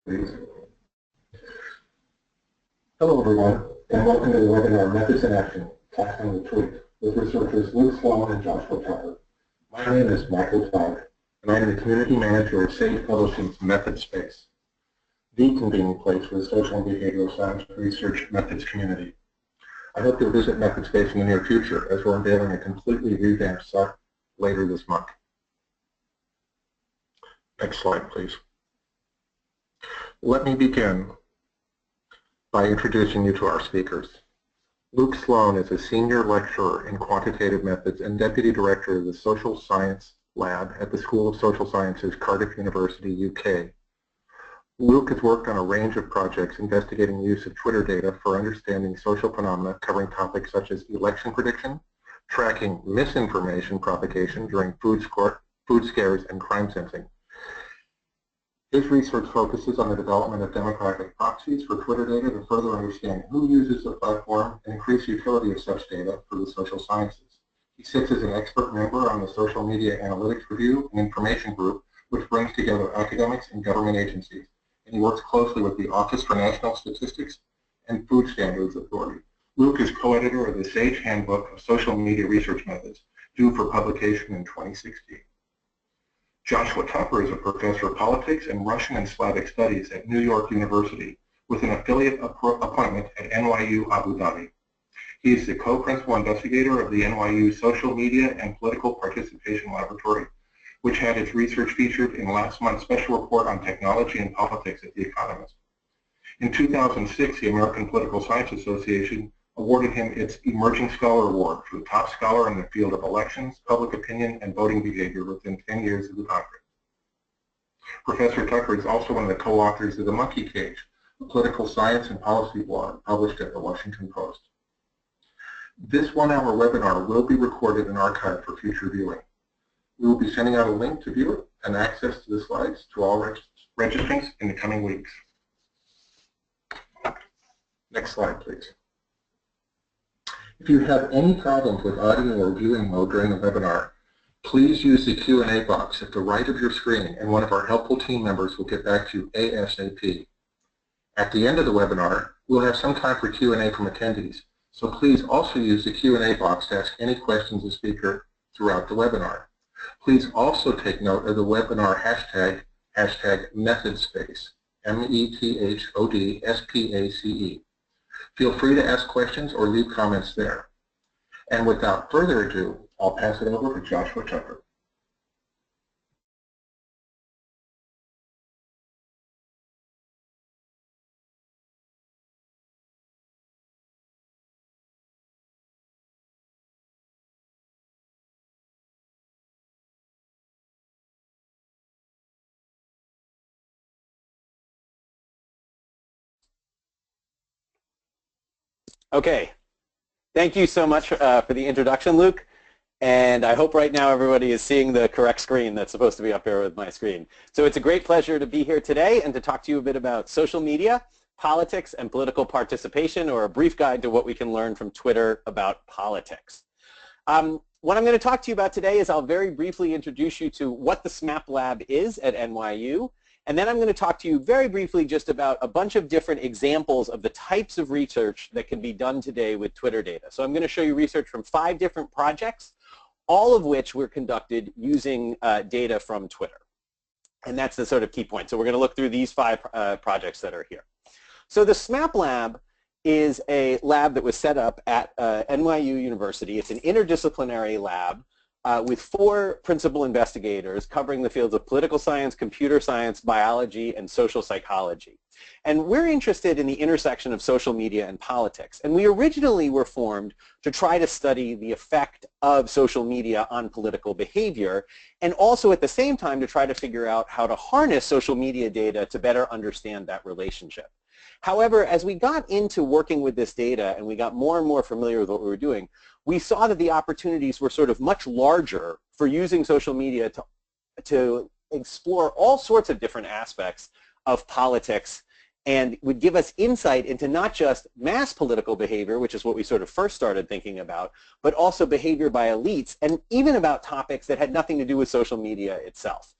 Please. Hello everyone, and welcome to the webinar Methods in Action, Tackling the Truth, with researchers Luke Sloan and Joshua Tucker. My name is Michael Todd, and I'm the Community Manager of Sage Publishing's Method Space, the convening place for the social and behavioral science research methods community. I hope you'll visit Method Space in the near future, as we're unveiling a completely revamped site later this month. Next slide, please. Let me begin by introducing you to our speakers. Luke Sloan is a senior lecturer in quantitative methods and deputy director of the Social Science Lab at the School of Social Sciences, Cardiff University, UK. Luke has worked on a range of projects investigating the use of Twitter data for understanding social phenomena covering topics such as election prediction, tracking misinformation propagation during food scares, and crime sensing. His research focuses on the development of demographic proxies for Twitter data to further understand who uses the platform and increase the utility of such data for the social sciences. He sits as an expert member on the Social Media Analytics Review and Information Group, which brings together academics and government agencies, and he works closely with the Office for National Statistics and Food Standards Authority. Luke is co-editor of the SAGE Handbook of Social Media Research Methods, due for publication in 2016. Joshua Tucker is a professor of politics and Russian and Slavic studies at New York University with an affiliate appointment at NYU Abu Dhabi. He is the co-principal investigator of the NYU Social Media and Political Participation Laboratory, which had its research featured in last month's special report on technology and politics at The Economist. In 2006, the American Political Science Association awarded him its Emerging Scholar Award for the top scholar in the field of elections, public opinion, and voting behavior within 10 years of the doctorate. Professor Tucker is also one of the co-authors of The Monkey Cage, a political science and policy blog published at the Washington Post. This one-hour webinar will be recorded and archived for future viewing. We will be sending out a link to view it and access to the slides to all registrants in the coming weeks. Next slide, please. If you have any problems with audio or viewing mode during the webinar, please use the Q&A box at the right of your screen, and one of our helpful team members will get back to you ASAP. At the end of the webinar, we'll have some time for Q&A from attendees, so please also use the Q&A box to ask any questions of the speaker throughout the webinar. Please also take note of the webinar hashtag #MethodSpace, METHODSPACE. Feel free to ask questions or leave comments there. And without further ado, I'll pass it over to Joshua Tucker. Okay, thank you so much for the introduction, Luke. And I hope right now everybody is seeing the correct screen that's supposed to be up here with my screen. So it's a great pleasure to be here today and to talk to you a bit about social media, politics, and political participation, or a brief guide to what we can learn from Twitter about politics. What I'm going to talk to you about today is I'll very briefly introduce you to what the SMAP Lab is at NYU. And then I'm going to talk to you very briefly just about a bunch of different examples of the types of research that can be done today with Twitter data. So I'm going to show you research from 5 different projects, all of which were conducted using data from Twitter. And that's the sort of key point. So we're going to look through these 5 projects that are here. So the SMAP Lab is a lab that was set up at NYU University. It's an interdisciplinary lab with 4 principal investigators covering the fields of political science, computer science, biology, and social psychology. And we're interested in the intersection of social media and politics. And we originally were formed to try to study the effect of social media on political behavior, and also at the same time to try to figure out how to harness social media data to better understand that relationship. However, as we got into working with this data and we got more and more familiar with what we were doing, we saw that the opportunities were sort of much larger for using social media to explore all sorts of different aspects of politics, and would give us insight into not just mass political behavior, which is what we sort of first started thinking about, but also behavior by elites, and even about topics that had nothing to do with social media itself.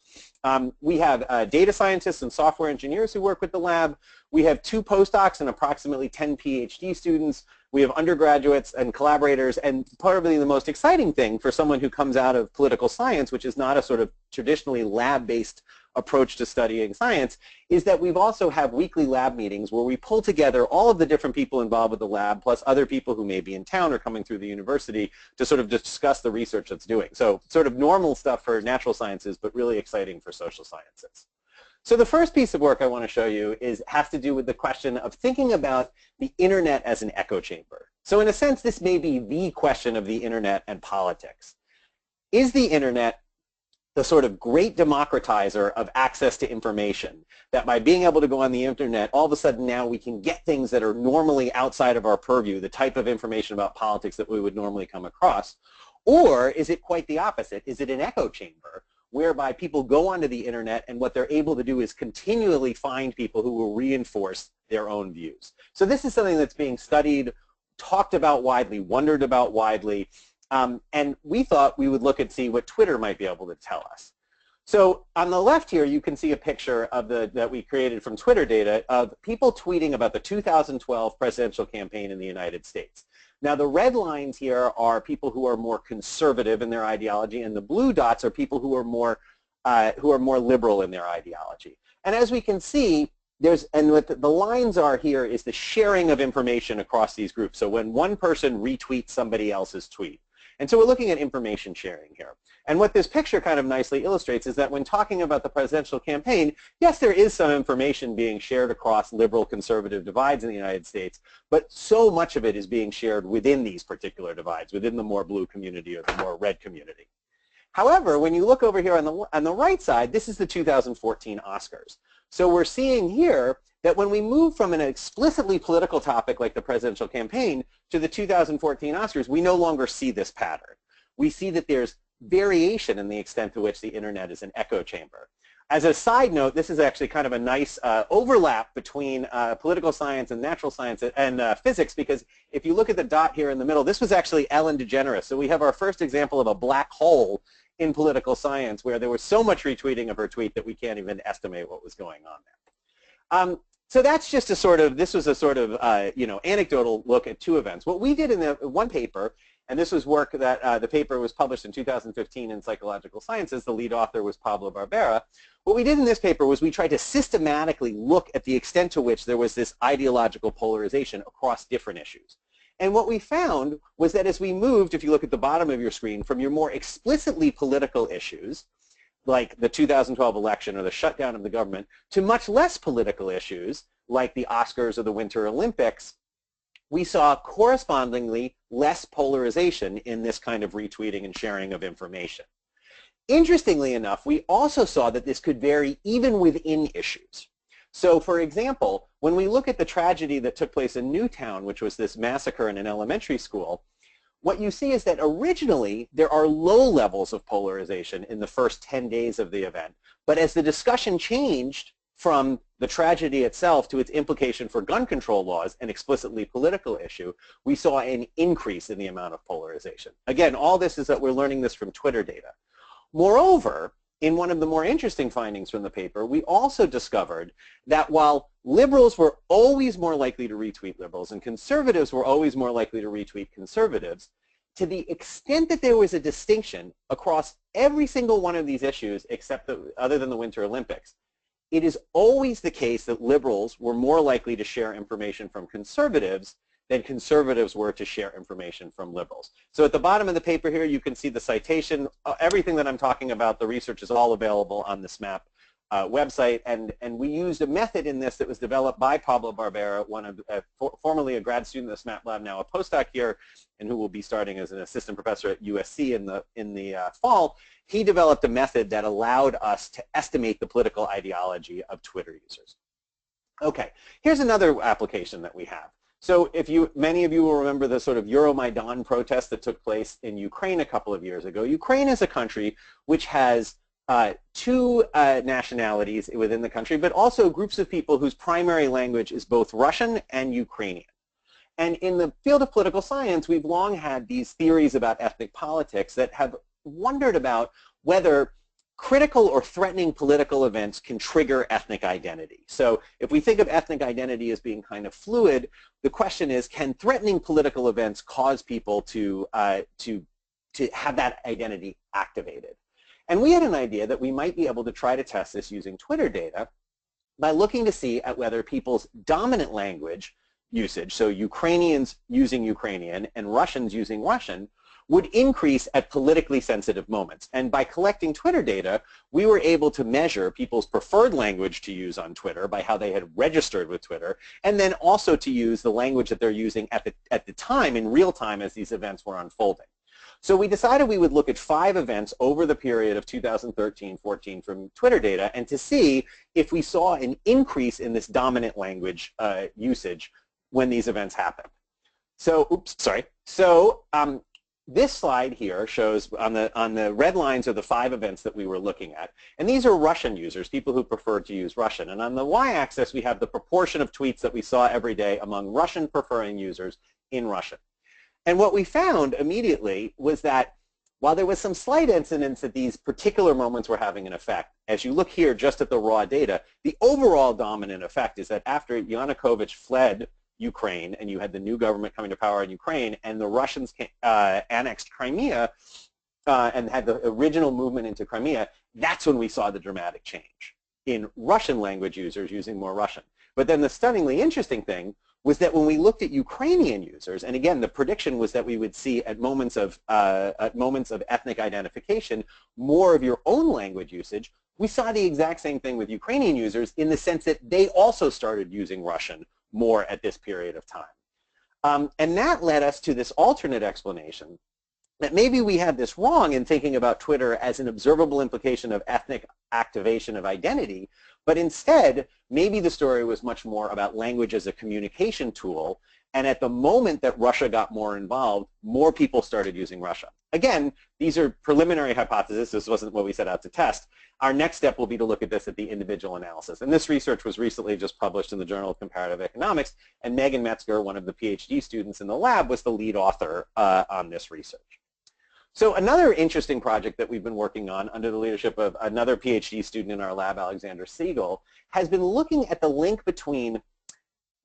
We have data scientists and software engineers who work with the lab. We have 2 postdocs and approximately 10 PhD students. We have undergraduates and collaborators, and probably the most exciting thing for someone who comes out of political science, which is not a sort of traditionally lab-based approach to studying science, is that we've also have weekly lab meetings where we pull together all of the different people involved with the lab, plus other people who may be in town or coming through the university to sort of discuss the research that's doing. So sort of normal stuff for natural sciences, but really exciting for social sciences. So the first piece of work I want to show you has to do with the question of thinking about the internet as an echo chamber. So in a sense, this may be the question of the internet and politics. Is the internet the sort of great democratizer of access to information, that by being able to go on the internet, all of a sudden now we can get things that are normally outside of our purview, the type of information about politics that we would normally come across? Or is it quite the opposite? Is it an echo chamber whereby people go onto the internet and what they're able to do is continually find people who will reinforce their own views? So this is something that's being studied, talked about widely, wondered about widely, and we thought we would look and see what Twitter might be able to tell us. So on the left here, you can see a picture of that we created from Twitter data of people tweeting about the 2012 presidential campaign in the United States. Now the red lines here are people who are more conservative in their ideology, and the blue dots are people who are more liberal in their ideology. And as we can see, what the lines are here is the sharing of information across these groups. So when one person retweets somebody else's tweet. And so we're looking at information sharing here. And what this picture kind of nicely illustrates is that when talking about the presidential campaign, yes, there is some information being shared across liberal-conservative divides in the United States, but so much of it is being shared within these particular divides, within the more blue community or the more red community. However, when you look over here on the right side, this is the 2014 Oscars. So we're seeing here that when we move from an explicitly political topic like the presidential campaign to the 2014 Oscars, we no longer see this pattern. We see that there's variation in the extent to which the internet is an echo chamber. As a side note, this is actually kind of a nice overlap between political science and natural science and physics, because if you look at the dot here in the middle, this was actually Ellen DeGeneres. So we have our first example of a black hole in political science where there was so much retweeting of her tweet that we can't even estimate what was going on there. So that's just this was a sort of, anecdotal look at 2 events. What we did in the one paper, and this was work that the paper was published in 2015 in Psychological Sciences, the lead author was Pablo Barbera. What we did in this paper was we tried to systematically look at the extent to which there was this ideological polarization across different issues. And what we found was that as we moved, if you look at the bottom of your screen, from your more explicitly political issues, like the 2012 election or the shutdown of the government, to much less political issues like the Oscars or the Winter Olympics, we saw correspondingly less polarization in this kind of retweeting and sharing of information. Interestingly enough, we also saw that this could vary even within issues. So for example, when we look at the tragedy that took place in Newtown, which was this massacre in an elementary school, what you see is that originally there are low levels of polarization in the first 10 days of the event. But as the discussion changed from the tragedy itself to its implication for gun control laws, an explicitly political issue, we saw an increase in the amount of polarization. Again, all this is that we're learning this from Twitter data. Moreover, in one of the more interesting findings from the paper, we also discovered that while liberals were always more likely to retweet liberals and conservatives were always more likely to retweet conservatives, to the extent that there was a distinction across every single one of these issues except other than the Winter Olympics, it is always the case that liberals were more likely to share information from conservatives than conservatives were to share information from liberals. So at the bottom of the paper here, you can see the citation. Everything that I'm talking about, the research is all available on the SMAP website. And we used a method in this that was developed by Pablo Barbera, formerly a grad student at the SMAP lab, now a postdoc here, and who will be starting as an assistant professor at USC in the fall. He developed a method that allowed us to estimate the political ideology of Twitter users. Okay, here's another application that we have. So many of you will remember the sort of Euromaidan protest that took place in Ukraine a couple of years ago. Ukraine is a country which has 2 nationalities within the country, but also groups of people whose primary language is both Russian and Ukrainian. And in the field of political science, we've long had these theories about ethnic politics that have wondered about whether critical or threatening political events can trigger ethnic identity. So if we think of ethnic identity as being kind of fluid, the question is, can threatening political events cause people to have that identity activated? And we had an idea that we might be able to try to test this using Twitter data by looking to see at whether people's dominant language usage, so Ukrainians using Ukrainian and Russians using Russian, would increase at politically sensitive moments. And by collecting Twitter data, we were able to measure people's preferred language to use on Twitter by how they had registered with Twitter, and then also to use the language that they're using at the time, in real time, as these events were unfolding. So we decided we would look at 5 events over the period of 2013-14 from Twitter data, and to see if we saw an increase in this dominant language usage when these events happened. So, this slide here shows on the red lines are the 5 events that we were looking at. And these are Russian users, people who preferred to use Russian. And on the y-axis, we have the proportion of tweets that we saw every day among Russian preferring users in Russian. And what we found immediately was that while there was some slight incidence that these particular moments were having an effect, as you look here just at the raw data, the overall dominant effect is that after Yanukovych fled Ukraine and you had the new government coming to power in Ukraine and the Russians annexed Crimea and had the original movement into Crimea, that's when we saw the dramatic change in Russian language users using more Russian. But then the stunningly interesting thing was that when we looked at Ukrainian users, and again, the prediction was that we would see at moments of ethnic identification more of your own language usage, we saw the exact same thing with Ukrainian users in the sense that they also started using Russian more at this period of time. And that led us to this alternate explanation that maybe we had this wrong in thinking about Twitter as an observable implication of ethnic activation of identity, but instead, maybe the story was much more about language as a communication tool, and at the moment that Russia got more involved, more people started using Russia. Again, these are preliminary hypotheses. This wasn't what we set out to test. Our next step will be to look at this at the individual analysis. And this research was recently just published in the Journal of Comparative Economics, and Megan Metzger, one of the PhD students in the lab, was the lead author on this research. So another interesting project that we've been working on under the leadership of another PhD student in our lab, Alexander Siegel, has been looking at the link between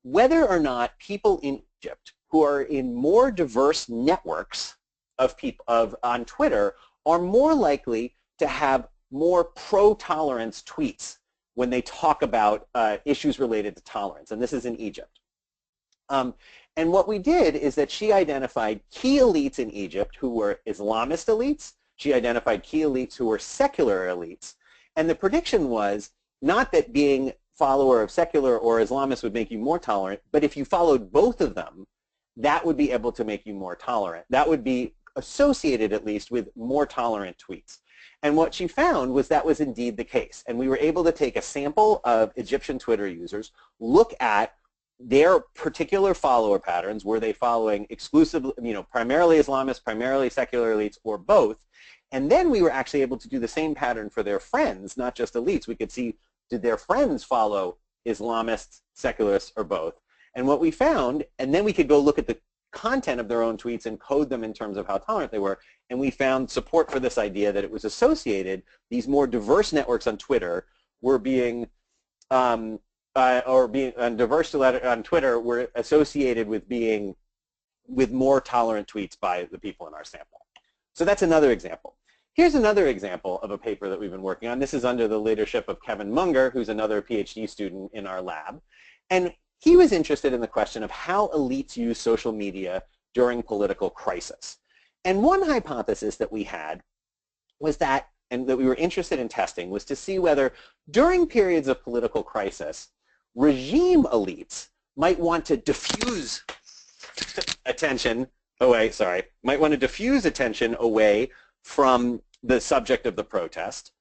whether or not people in Egypt who are in more diverse networks of people on Twitter are more likely to have more pro-tolerance tweets when they talk about issues related to tolerance, and this is in Egypt. And what we did is that she identified key elites in Egypt who were Islamist elites. She identified key elites who were secular elites. And the prediction was not that being follower of secular or Islamist would make you more tolerant, but if you followed both of them, that would be able to make you more tolerant. That would be associated, at least, with more tolerant tweets. And what she found was that was indeed the case. And we were able to take a sample of Egyptian Twitter users, look at their particular follower patterns. Were they following exclusively, primarily Islamists, primarily secular elites, or both? And then we were actually able to do the same pattern for their friends, not just elites. We could see, did their friends follow Islamists, secularists, or both? And what we found, and then we could go look at the content of their own tweets and code them in terms of how tolerant they were, and we found support for this idea that it was associated, these more diverse networks on Twitter were being diverse on Twitter were associated with more tolerant tweets by the people in our sample. So that's another example. Here's another example of a paper that we've been working on. This is under the leadership of Kevin Munger, who's another PhD student in our lab. And he was interested in the question of how elites use social media during political crisis. And one hypothesis that we had was that, and that we were interested in testing, was to see whether during periods of political crisis, regime elites might want to diffuse attention away from the subject of the protest,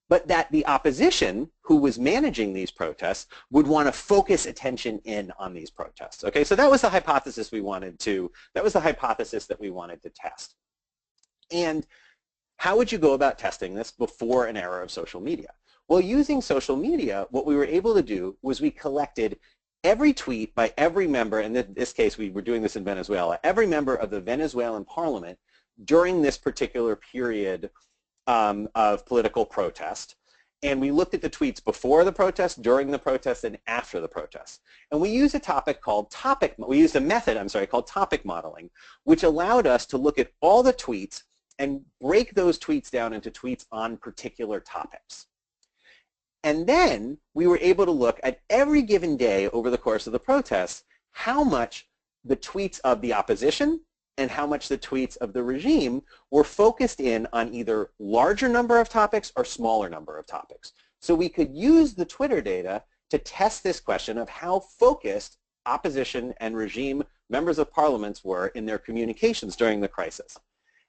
but that the opposition who was managing these protests would want to focus attention in on these protests. Okay, so that was the hypothesis that we wanted to test. And how would you go about testing this before an era of social media? Well, using social media, what we were able to do was we collected every tweet by every member, and in this case we were doing this in Venezuela, every member of the Venezuelan parliament during this particular period of political protest. And we looked at the tweets before the protest, during the protest, and after the protest. And we used a method, called topic modeling, which allowed us to look at all the tweets and break those tweets down into tweets on particular topics. And then we were able to look at every given day over the course of the protests, how much the tweets of the opposition and how much the tweets of the regime were focused in on either larger number of topics or smaller number of topics. So we could use the Twitter data to test this question of how focused opposition and regime members of parliaments were in their communications during the crisis.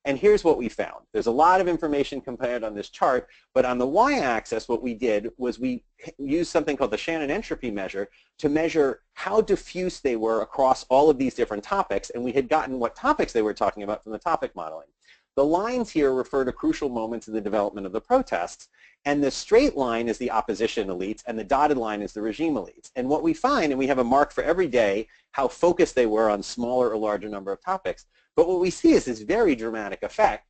And here's what we found. There's a lot of information compared on this chart, but on the y-axis what we did was we used something called the Shannon entropy measure to measure how diffuse they were across all of these different topics, and we had gotten what topics they were talking about from the topic modeling. The lines here refer to crucial moments in the development of the protests, and the straight line is the opposition elites, and the dotted line is the regime elites. And what we find, and we have a mark for every day, how focused they were on smaller or larger number of topics, but what we see is this very dramatic effect,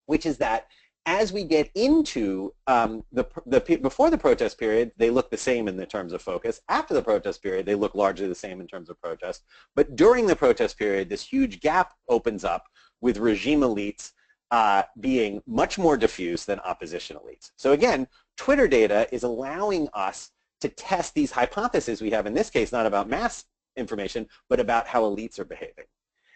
which is that as we get into before the protest period, they look the same in the terms of focus. After the protest period, they look largely the same in terms of protest. But during the protest period, this huge gap opens up with regime elites being much more diffuse than opposition elites. So again, Twitter data is allowing us to test these hypotheses we have, in this case, not about mass information, but about how elites are behaving.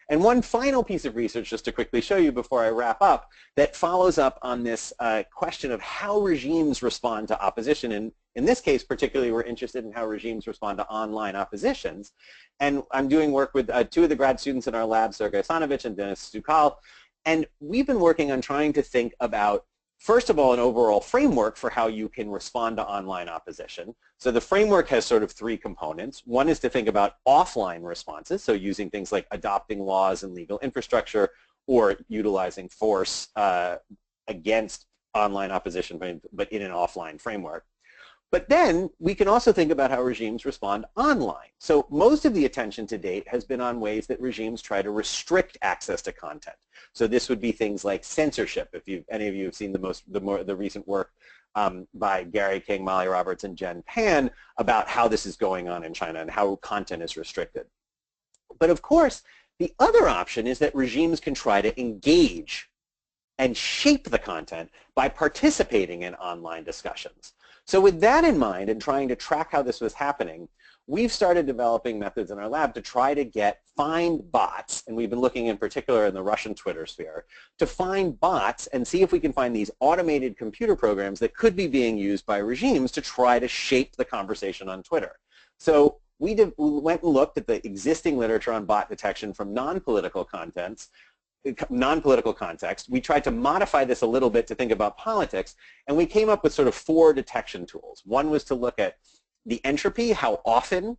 And one final piece of research, just to quickly show you before I wrap up, that follows up on this question of how regimes respond to opposition. And in this case, particularly, we're interested in how regimes respond to online oppositions. And I'm doing work with two of the grad students in our lab, Sergei Sanovich and Denis Stukal. And we've been working on trying to think about, first of all, an overall framework for how you can respond to online opposition. So the framework has sort of three components. One is to think about offline responses, so using things like adopting laws and legal infrastructure or utilizing force against online opposition, but in an offline framework. But then we can also think about how regimes respond online. So most of the attention to date has been on ways that regimes try to restrict access to content. So this would be things like censorship. If any of you have seen the recent work by Gary King, Molly Roberts, and Jen Pan about how this is going on in China and how content is restricted. But of course, the other option is that regimes can try to engage and shape the content by participating in online discussions. So with that in mind and trying to track how this was happening, we've started developing methods in our lab to try to find bots, and we've been looking in particular in the Russian Twitter sphere, to find bots and see if we can find these automated computer programs that could be being used by regimes to try to shape the conversation on Twitter. So we went and looked at the existing literature on bot detection from non-political context. We tried to modify this a little bit to think about politics, and we came up with sort of 4 detection tools. One was to look at the entropy, how often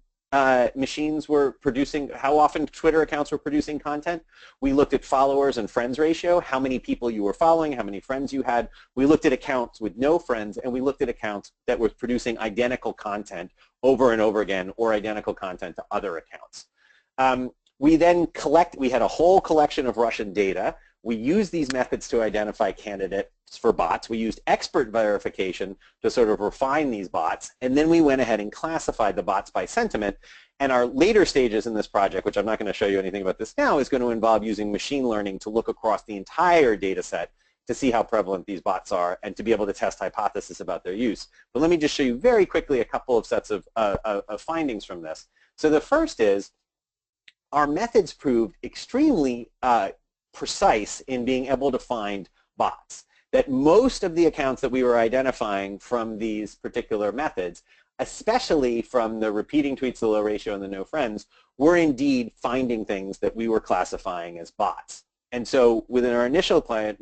machines were producing, how often Twitter accounts were producing content. We looked at followers and friends ratio, how many people you were following, how many friends you had. We looked at accounts with no friends, and we looked at accounts that were producing identical content over and over again, or identical content to other accounts. We had a whole collection of Russian data. We used these methods to identify candidates for bots. We used expert verification to sort of refine these bots, and then we went ahead and classified the bots by sentiment. And our later stages in this project, which I'm not going to show you anything about this now, is going to involve using machine learning to look across the entire data set to see how prevalent these bots are and to be able to test hypotheses about their use. But let me just show you very quickly a couple of sets of findings from this. So the first is, our methods proved extremely precise in being able to find bots. That most of the accounts that we were identifying from these particular methods, especially from the repeating tweets, the low ratio, and the no friends, were indeed finding things that we were classifying as bots. And so within our initial plan,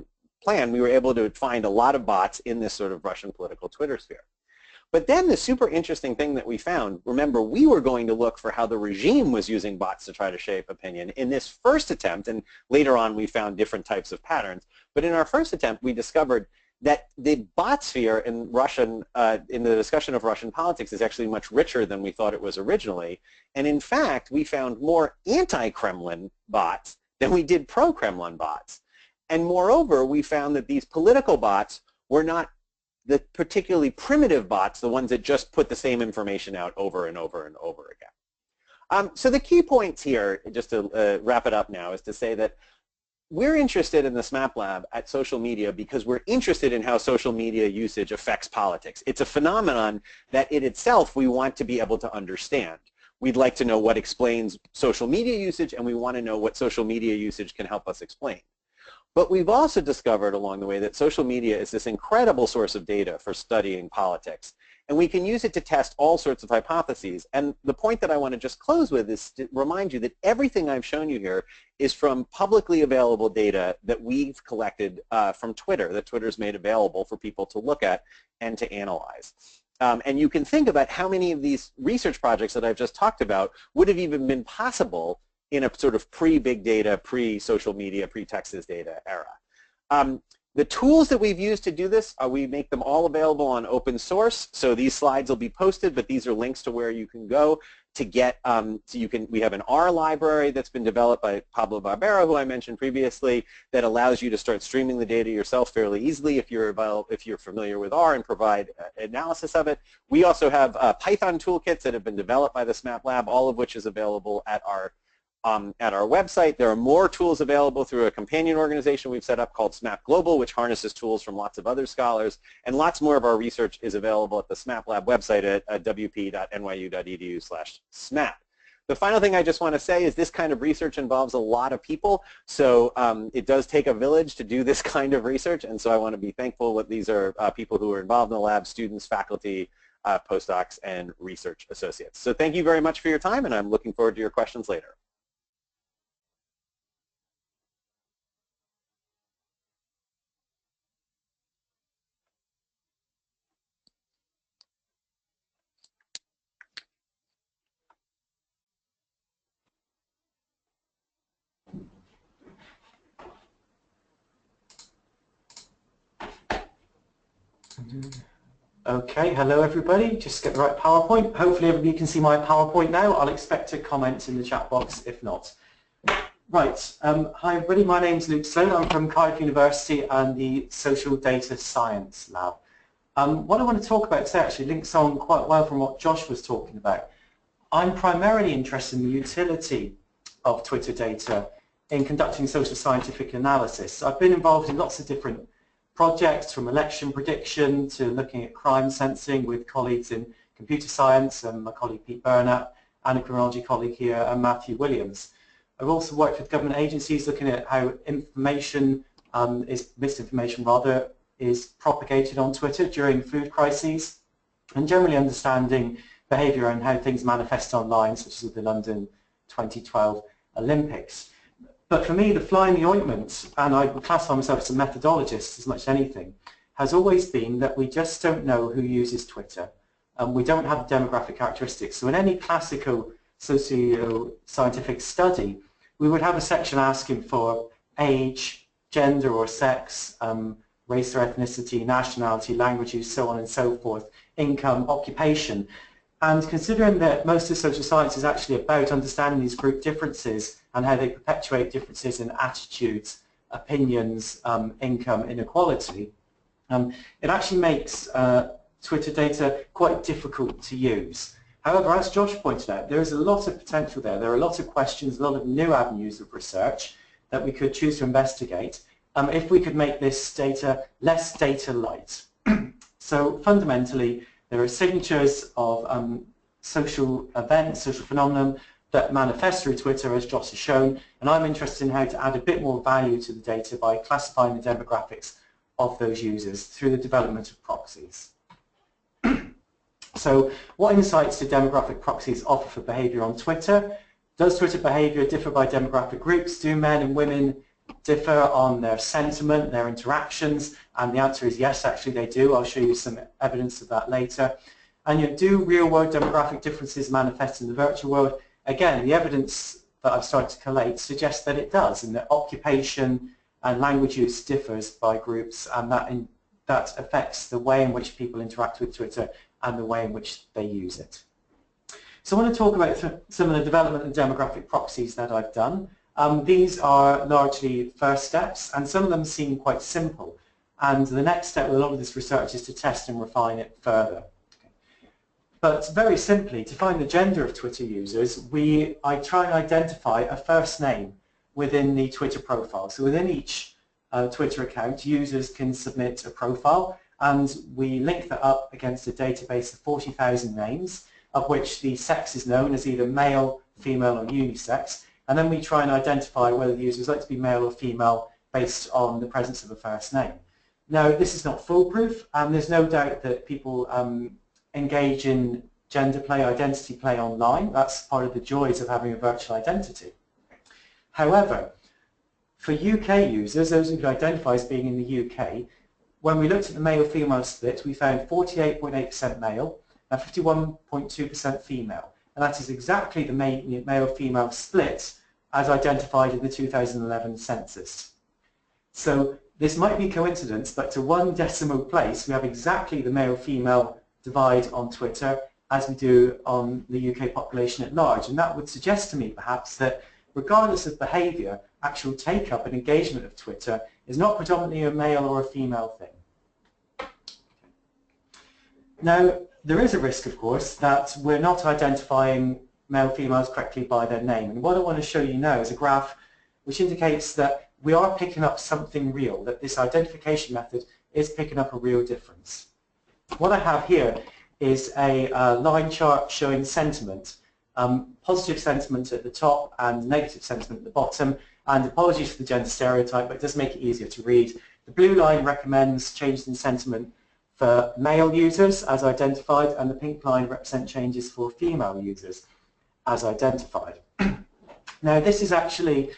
we were able to find a lot of bots in this sort of Russian political Twitter sphere. But then the super interesting thing that we found, remember, we were going to look for how the regime was using bots to try to shape opinion. In this first attempt, and later on we found different types of patterns, but in our first attempt we discovered that the bot sphere in the discussion of Russian politics is actually much richer than we thought it was originally. And in fact, we found more anti-Kremlin bots than we did pro-Kremlin bots. And moreover, we found that these political bots were not the particularly primitive bots, the ones that just put the same information out over and over and over again. So the key points here, just to wrap it up now, is to say that we're interested in the SMAP Lab at social media because we're interested in how social media usage affects politics. It's a phenomenon that in itself we want to be able to understand. We'd like to know what explains social media usage, and we want to know what social media usage can help us explain. But we've also discovered along the way that social media is this incredible source of data for studying politics. And we can use it to test all sorts of hypotheses. And the point that I want to just close with is to remind you that everything I've shown you here is from publicly available data that we've collected from Twitter, that Twitter's made available for people to look at and to analyze. And you can think about how many of these research projects that I've just talked about would have even been possible in a sort of pre-big data, pre-social media, pre-Texas data era. The tools that we've used to do this, we make them all available on open source. So these slides will be posted, but these are links to where you can go to get, we have an R library that's been developed by Pablo Barbera, who I mentioned previously, that allows you to start streaming the data yourself fairly easily if you're familiar with R and provide analysis of it. We also have Python toolkits that have been developed by the SMAP Lab, all of which is available at our website. There are more tools available through a companion organization we've set up called SMAP Global, which harnesses tools from lots of other scholars, and lots more of our research is available at the SMAP Lab website at wp.nyu.edu/SMAP. The final thing I just want to say is this kind of research involves a lot of people, so it does take a village to do this kind of research, and so I want to be thankful that these are people who are involved in the lab, students, faculty, postdocs, and research associates. So thank you very much for your time, and I'm looking forward to your questions later. Okay, hello everybody. Just get the right PowerPoint. Hopefully everybody can see my PowerPoint now. I'll expect a comment in the chat box if not. Right, hi everybody. My name's Luke Sloan. I'm from Cardiff University and the Social Data Science Lab. What I want to talk about today actually links on quite well from what Josh was talking about. I'm primarily interested in the utility of Twitter data in conducting social scientific analysis. I've been involved in lots of different projects, from election prediction to looking at crime sensing with colleagues in computer science, and my colleague Pete Burnap, and a criminology colleague here, and Matthew Williams. I've also worked with government agencies looking at how information, misinformation rather, is propagated on Twitter during food crises, and generally understanding behaviour and how things manifest online, such as the London 2012 Olympics. But for me, the fly in the ointment, and I would classify myself as a methodologist as much as anything, has always been that we just don't know who uses Twitter, and we don't have demographic characteristics. So in any classical socio-scientific study, we would have a section asking for age, gender or sex, race or ethnicity, nationality, language use, so on and so forth, income, occupation. And considering that most of social science is actually about understanding these group differences and how they perpetuate differences in attitudes, opinions, income, inequality, it actually makes Twitter data quite difficult to use. However, as Josh pointed out, there is a lot of potential there. There are a lot of questions, a lot of new avenues of research that we could choose to investigate if we could make this data less data light. So fundamentally, there are signatures of social events, social phenomenon that manifest through Twitter, as Josh has shown, and I'm interested in how to add a bit more value to the data by classifying the demographics of those users through the development of proxies. So what insights do demographic proxies offer for behaviour on Twitter? Does Twitter behaviour differ by demographic groups? Do men and women differ on their sentiment, their interactions? And the answer is yes, actually they do. I'll show you some evidence of that later. And do real-world demographic differences manifest in the virtual world? Again, the evidence that I've started to collate suggests that it does, and that occupation and language use differs by groups, and that affects the way in which people interact with Twitter and the way in which they use it. So I want to talk about some of the development of demographic proxies that I've done. These are largely first steps, and some of them seem quite simple. And the next step with a lot of this research is to test and refine it further. But very simply, to find the gender of Twitter users, I try and identify a first name within the Twitter profile. So within each Twitter account, users can submit a profile, and we link that up against a database of 40,000 names, of which the sex is known as either male, female, or unisex. And then we try and identify whether the user is likely to be male or female based on the presence of a first name. Now, this is not foolproof, and there's no doubt that people engage in gender play, identity play online. That's part of the joys of having a virtual identity. However, for UK users, those who could identify as being in the UK, when we looked at the male-female split, we found 48.8% male and 51.2% female. And that is exactly the male-female split as identified in the 2011 census. So this might be coincidence, but to one decimal place, we have exactly the male-female divide on Twitter as we do on the UK population at large. And that would suggest to me perhaps that regardless of behaviour, actual take-up and engagement of Twitter is not predominantly a male or a female thing. Now, there is a risk, of course, that we're not identifying male-females correctly by their name. And what I want to show you now is a graph which indicates that we are picking up something real, that this identification method is picking up a real difference. What I have here is a line chart showing sentiment, positive sentiment at the top and negative sentiment at the bottom. And apologies for the gender stereotype, but it does make it easier to read. The blue line recommends changes in sentiment for male users as identified, and the pink line represents changes for female users as identified. Now, this is actually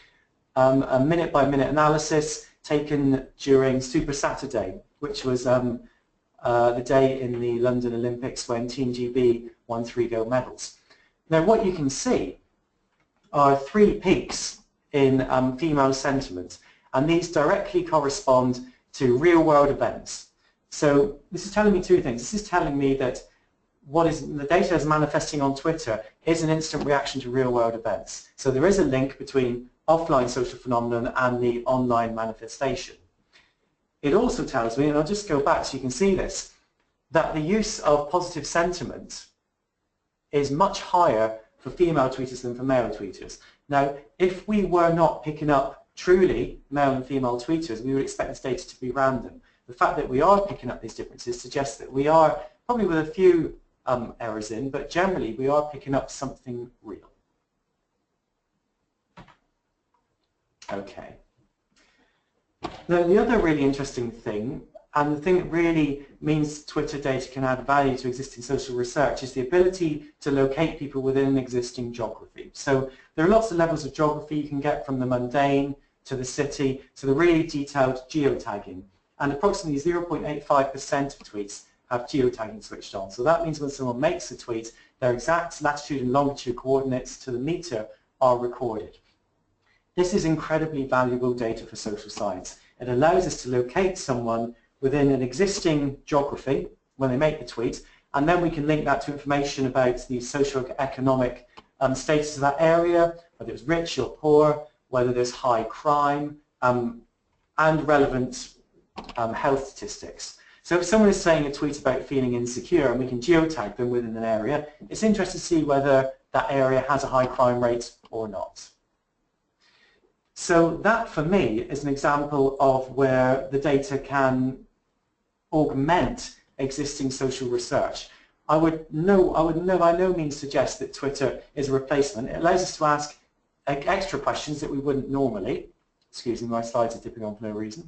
a minute-by-minute analysis taken during Super Saturday, which was the day in the London Olympics when Team GB won 3 gold medals. Now, what you can see are 3 peaks in female sentiment, and these directly correspond to real-world events. So this is telling me 2 things. This is telling me that the data is manifesting on Twitter is an instant reaction to real-world events. So there is a link between offline social phenomenon and the online manifestation. It also tells me, and I'll just go back so you can see this, that the use of positive sentiment is much higher for female tweeters than for male tweeters. Now, if we were not picking up truly male and female tweeters, we would expect this data to be random. The fact that we are picking up these differences suggests that we are, probably with a few errors in, but generally we are picking up something real. Okay. Now, the other really interesting thing, and the thing that really means Twitter data can add value to existing social research, is the ability to locate people within an existing geography. So there are lots of levels of geography you can get, from the mundane to the city to the really detailed geotagging. And approximately 0.85% of tweets have geotagging switched on. So that means when someone makes a tweet, their exact latitude and longitude coordinates to the meter are recorded. This is incredibly valuable data for social science. It allows us to locate someone within an existing geography when they make the tweet, and then we can link that to information about the socio-economic status of that area, whether it's rich or poor, whether there's high crime, and relevant health statistics. So if someone is saying a tweet about feeling insecure and we can geotag them within an area, it's interesting to see whether that area has a high crime rate or not. So that, for me, is an example of where the data can augment existing social research. I would by no means suggest that Twitter is a replacement. It allows us to ask extra questions that we wouldn't normally. Excuse me, my slides are dipping on for no reason.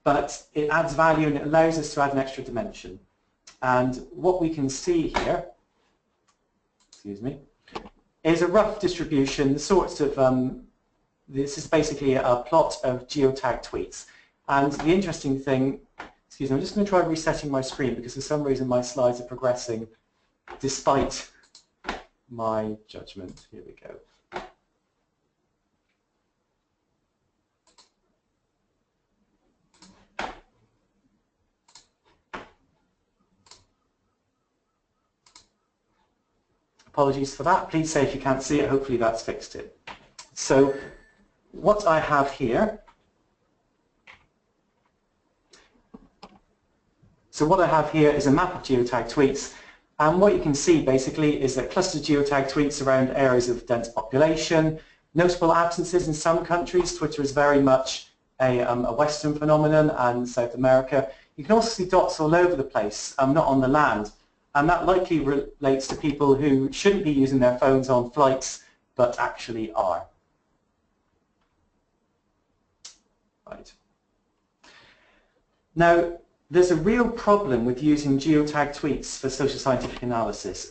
But it adds value and it allows us to add an extra dimension. And what we can see here, excuse me, is a rough distribution, the sorts of, this is basically a plot of geotag tweets. And the interesting thing, excuse me, I'm just going to try resetting my screen because for some reason my slides are progressing despite my judgment. Here we go. Apologies for that. Please say if you can't see it. Hopefully that's fixed it. So what I have here, is a map of geotagged tweets. And what you can see basically is that clustered geotagged tweets around areas of dense population. Notable absences in some countries. Twitter is very much a Western phenomenon, and South America. You can also see dots all over the place, not on the land. And that likely relates to people who shouldn't be using their phones on flights, but actually are. Right. Now, there's a real problem with using geotagged tweets for social scientific analysis.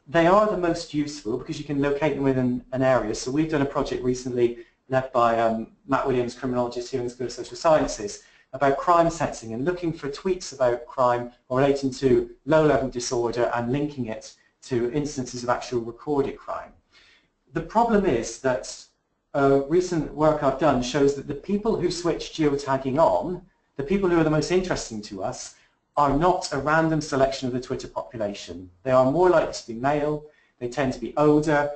They are the most useful because you can locate them within an area. So we've done a project recently led by Matt Williams, criminologist here in the School of Social Sciences, about crime sensing and looking for tweets about crime or relating to low-level disorder and linking it to instances of actual recorded crime. The problem is that recent work I've done shows that the people who switch geotagging on, the people who are the most interesting to us, are not a random selection of the Twitter population. They are more likely to be male, they tend to be older,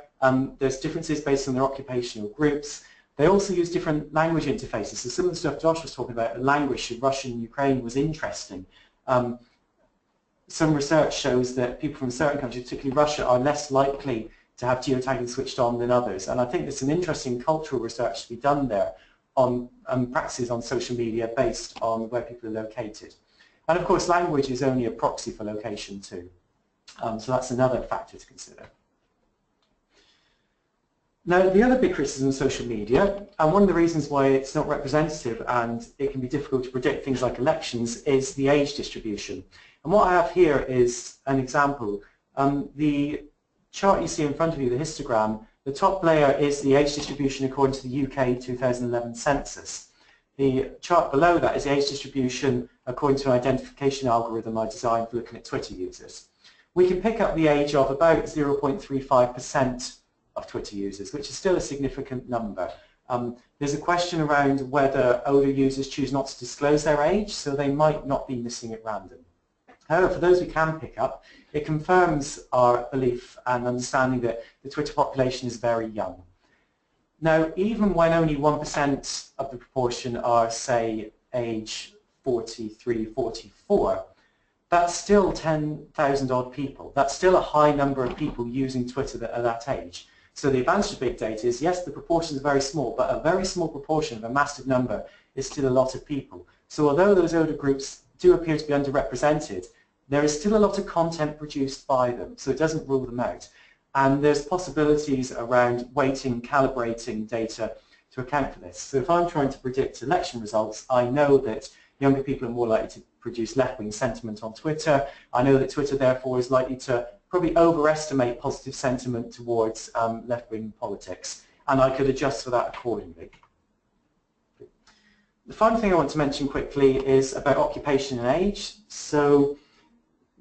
there's differences based on their occupational groups. They also use different language interfaces. So some of the stuff Josh was talking about, language in Russian and Ukraine, was interesting. Some research shows that people from certain countries, particularly Russia, are less likely to have geotagging switched on than others. And I think there's some interesting cultural research to be done there on practices on social media based on where people are located. And of course, language is only a proxy for location too. So that's another factor to consider. Now, the other big criticism of social media, and one of the reasons why it's not representative and it can be difficult to predict things like elections, is the age distribution. And what I have here is an example. The chart you see in front of you, the histogram, the top layer is the age distribution according to the UK 2011 census. The chart below that is the age distribution according to an identification algorithm I designed for looking at Twitter users. We can pick up the age of about 0.35% of Twitter users, which is still a significant number. There's a question around whether older users choose not to disclose their age, so they might not be missing at random. However, for those we can pick up, it confirms our belief and understanding that the Twitter population is very young. Now, even when only 1% of the proportion are, say, age 43, 44, that's still 10,000 odd people. That's still a high number of people using Twitter at that age. So the advantage of big data is, yes, the proportions are very small, but a very small proportion of a massive number is still a lot of people. So although those older groups do appear to be underrepresented, there is still a lot of content produced by them, so it doesn't rule them out. And there's possibilities around weighting, calibrating data to account for this. So if I'm trying to predict election results, I know that younger people are more likely to produce left-wing sentiment on Twitter. I know that Twitter, therefore, is likely to probably overestimate positive sentiment towards left-wing politics, and I could adjust for that accordingly. The final thing I want to mention quickly is about occupation and age. So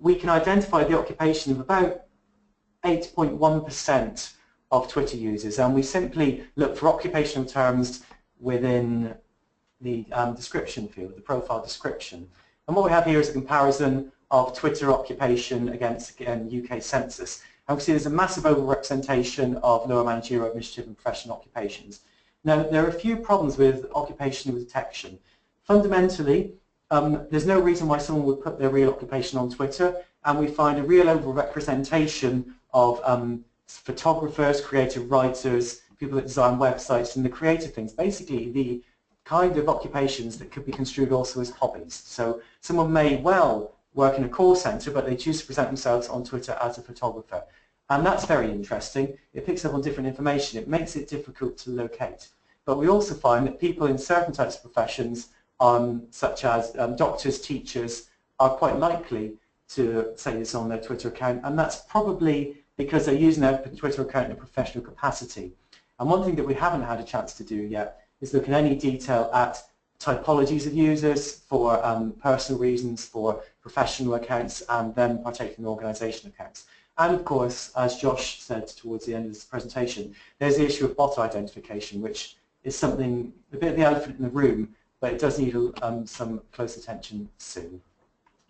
we can identify the occupation of about 8.1% of Twitter users, and we simply look for occupational terms within the description field, the profile description. And what we have here is a comparison of Twitter occupation against, again, UK census. And we see there's a massive overrepresentation of lower managerial, administrative and professional occupations. Now, there are a few problems with occupational detection. Fundamentally, there's no reason why someone would put their real occupation on Twitter, and we find a real overrepresentation of photographers, creative writers, people that design websites, and the creative things, basically the kind of occupations that could be construed also as hobbies. So someone may well work in a call center, but they choose to present themselves on Twitter as a photographer. And that's very interesting. It picks up on different information. It makes it difficult to locate. But we also find that people in certain types of professions, such as doctors, teachers, are quite likely to say this on their Twitter account, and that's probably because they're using their Twitter account in a professional capacity. And one thing that we haven't had a chance to do yet is look in any detail at typologies of users for personal reasons, for professional accounts, and then partaking in organization accounts. And of course, as Josh said towards the end of this presentation, there's the issue of bot identification, which is something, a bit of the elephant in the room, but it does need some close attention soon.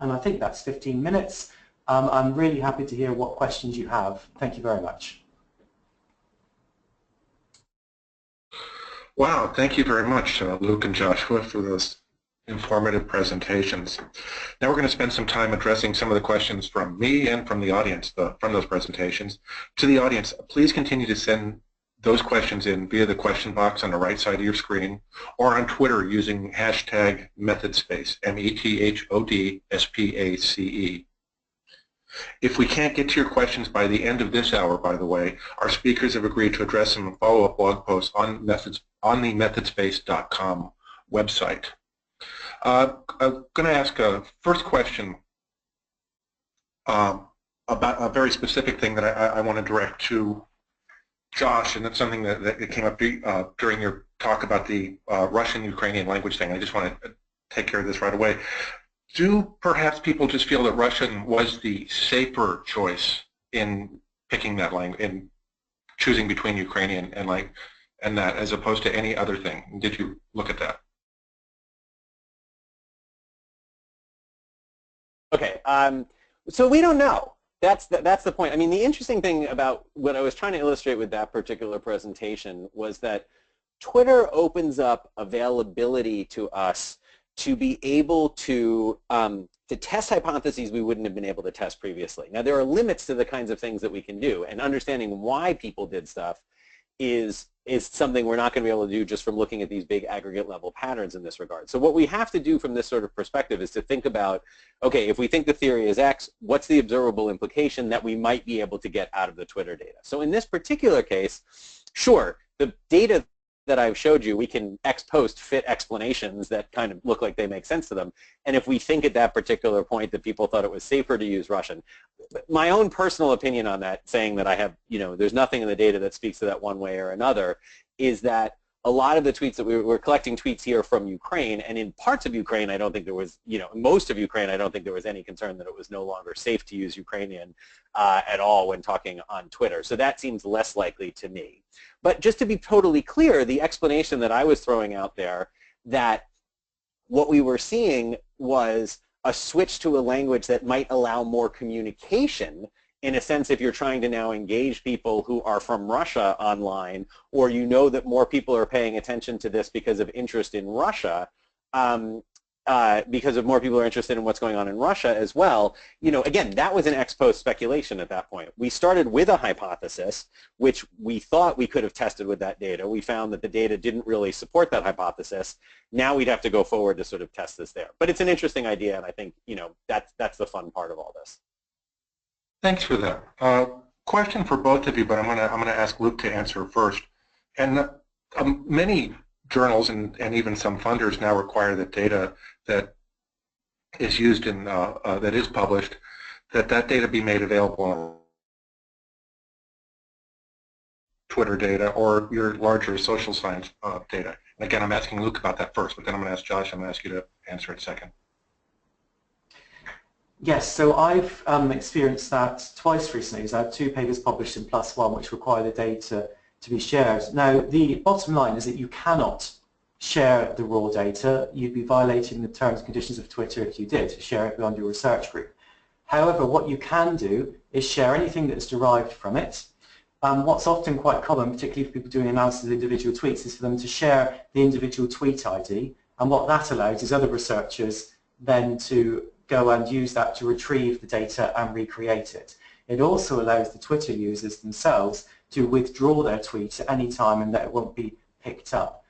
And I think that's 15 minutes. I'm really happy to hear what questions you have. Thank you very much. Wow, thank you very much, Luke and Joshua, for those informative presentations. Now we're going to spend some time addressing some of the questions from me and from the audience from those presentations. To the audience, please continue to send those questions in via the question box on the right side of your screen or on Twitter using hashtag MethodSpace, METHODSPACE. If we can't get to your questions by the end of this hour, by the way, our speakers have agreed to address them in follow-up blog posts on the methodspace.com website. I'm going to ask a first question about a very specific thing that I want to direct to Josh, and that's something that came up during your talk about the Russian-Ukrainian language thing. I just want to take care of this right away. Do perhaps people just feel that Russian was the safer choice in picking that language, in choosing between Ukrainian and that, as opposed to any other thing? Did you look at that? Okay, so we don't know. That's the point. I mean, the interesting thing about what I was trying to illustrate with that particular presentation was that Twitter opens up availability to us to be able to test hypotheses we wouldn't have been able to test previously. Now, there are limits to the kinds of things that we can do, and understanding why people did stuff is something we're not going to be able to do just from looking at these big aggregate level patterns in this regard. So what we have to do from this sort of perspective is to think about, okay, if we think the theory is X, what's the observable implication that we might be able to get out of the Twitter data? So in this particular case, sure, the data that I've showed you, we can ex post fit explanations that kind of look like they make sense to them. And if we think at that particular point that people thought it was safer to use Russian, my own personal opinion on that, saying that I have, there's nothing in the data that speaks to that one way or another, is that a lot of the tweets that we're collecting tweets here from Ukraine, and in parts of Ukraine, I don't think there was, most of Ukraine, I don't think there was any concern that it was no longer safe to use Ukrainian at all when talking on Twitter. So that seems less likely to me. But just to be totally clear, the explanation that I was throwing out there, that what we were seeing was a switch to a language that might allow more communication, in a sense, if you're trying to now engage people who are from Russia online, or that more people are paying attention to this because of interest in Russia, because of more people are interested in what's going on in Russia as well, again, that was an ex post speculation at that point. We started with a hypothesis, which we thought we could have tested with that data. We found that the data didn't really support that hypothesis. Now we'd have to go forward to sort of test this there. But it's an interesting idea, and I think, that's the fun part of all this. Thanks for that. Question for both of you, but I'm gonna ask Luke to answer first. And many journals and even some funders now require that data that is used in that is published, that data be made available on Twitter data or your larger social science data. And again, I'm asking Luke about that first, but then I'm going to ask Josh. I'm going to ask you to answer it second. Yes, so I've experienced that twice recently. So I have 2 papers published in PLOS One which require the data to be shared. Now, the bottom line is that you cannot share the raw data. You'd be violating the terms and conditions of Twitter if you did share it beyond your research group. However, what you can do is share anything that's derived from it. What's often quite common, particularly for people doing analysis of individual tweets, is for them to share the individual tweet ID, and what that allows is other researchers then to go and use that to retrieve the data and recreate it. It also allows the Twitter users themselves to withdraw their tweet at any time and that it won't be picked up.